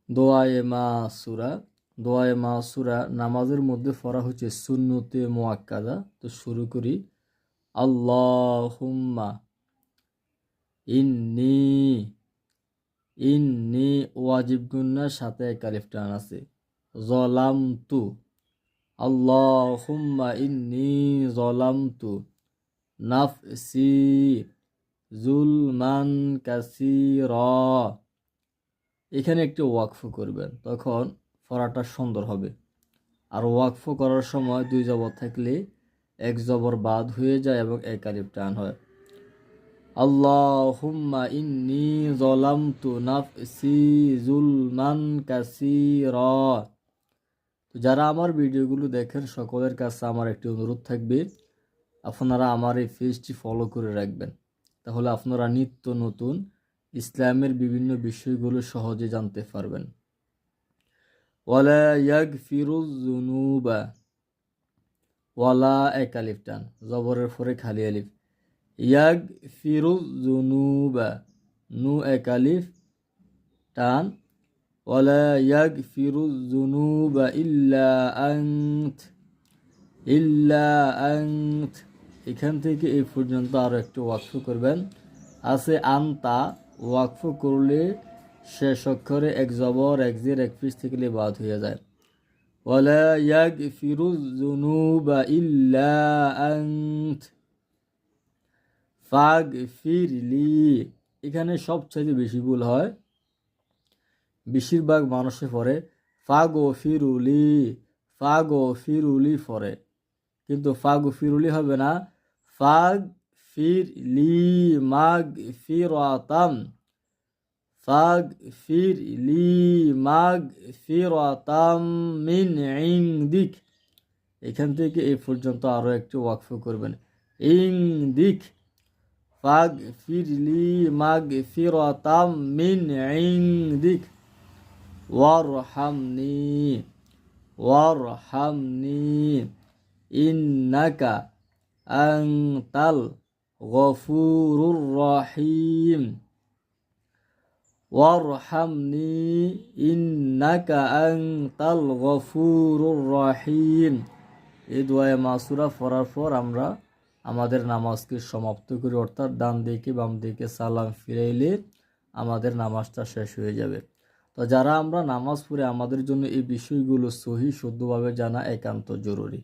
দোয়ায়ে মাসুরা। দোয়ায়ে মাসুরা নামাজের মধ্যে পড়া হচ্ছে সুন্নতে মুআক্কাদা। তো শুরু করি। আল্লাহুম্মা ইন্নী ইন্নী ওয়াজিব গুন্নার সাথে এক আলিফ টান আছে। যলামতু। আল্লাহুম্মা ইন্নী যলামতু নাফসি যুলমান কাসীরা। এখানে একটু ওয়াকফ করবেন, তখন পড়াটা সুন্দর হবে। আর ওয়াকফ করার সময় দুই জবর থাকলে এক জবর বাদ হয়ে যায় এবং এক আলিফ টান হয়। আল্লাহুম্মা ইন্নী যালামতু নাফসি যুলমান কাসীরা। তো যারা আমার ভিডিওগুলো দেখেন সকলের কাছে আমার একটি অনুরোধ থাকবে, আপনারা আমার এই পেজটি ফলো করে রাখবেন। তাহলে আপনারা নিত্য নতুন ইসলামের বিভিন্ন বিষয়গুলো সহজে জানতে পারবেন। ওয়ালা ইয়াগফিরুয যুনুবা। ওয়ালা এক আলিফ টান, জবরের পরে খালি আলিফ। ইয়াগফিরুয যুনুবা, নু এক আলিফ টান। ওয়ালা ইয়াগফিরুয যুনুবা ইল্লা আনত। ইল্লা আনত, এখান থেকে এই পর্যন্ত আরও একটু ওয়াকফ করবেন। আছে আনতা, ওয়াকফ করলে শেষ অক্ষরে এক জবর এক জের এক পিস থেকে বাদ হয়ে যায়। ওয়ালা ইয়াগফিরুয যুনুবা ইল্লা আনত ফাগফিরলি। এখানে সবচেয়ে বেশি ভুল হয়, বেশিরভাগ মানুষে পড়ে ফাগফিরুলি, ফাগফিরুলি পড়ে, কিন্তু ফাগফিরুলি হবে না, ফাগফিরলি মাগফিরাতাম, ফাগফিরলি মাগফিরাতাম মিন ইনদিক। এখান থেকে এই পর্যন্ত আরও একটু ওয়াকফ করবেন। ইনদিক, ফাগফিরলি মাগফিরাতাম মিন ইনদিক। ওয়ারহামনি, ওয়ারহামনি ইন্নাকা আনতাল গফুরুর রহিম। ওয়ারহামনি ইন্নাকা আনতাল গফুরুর রহিম। এই দোয়ায়ে মাসুরা পড়ার পর আমরা আমাদের নামাজকে সমাপ্ত করি, অর্থাৎ ডান দিকে বাম দিকে সালাম ফিরাইলে আমাদের নামাজটা শেষ হয়ে যাবে। তো যারা আমরা নামাজ পড়ে আমাদের জন্য এই বিষয়গুলো সহি শুদ্ধভাবে জানা একান্ত জরুরি।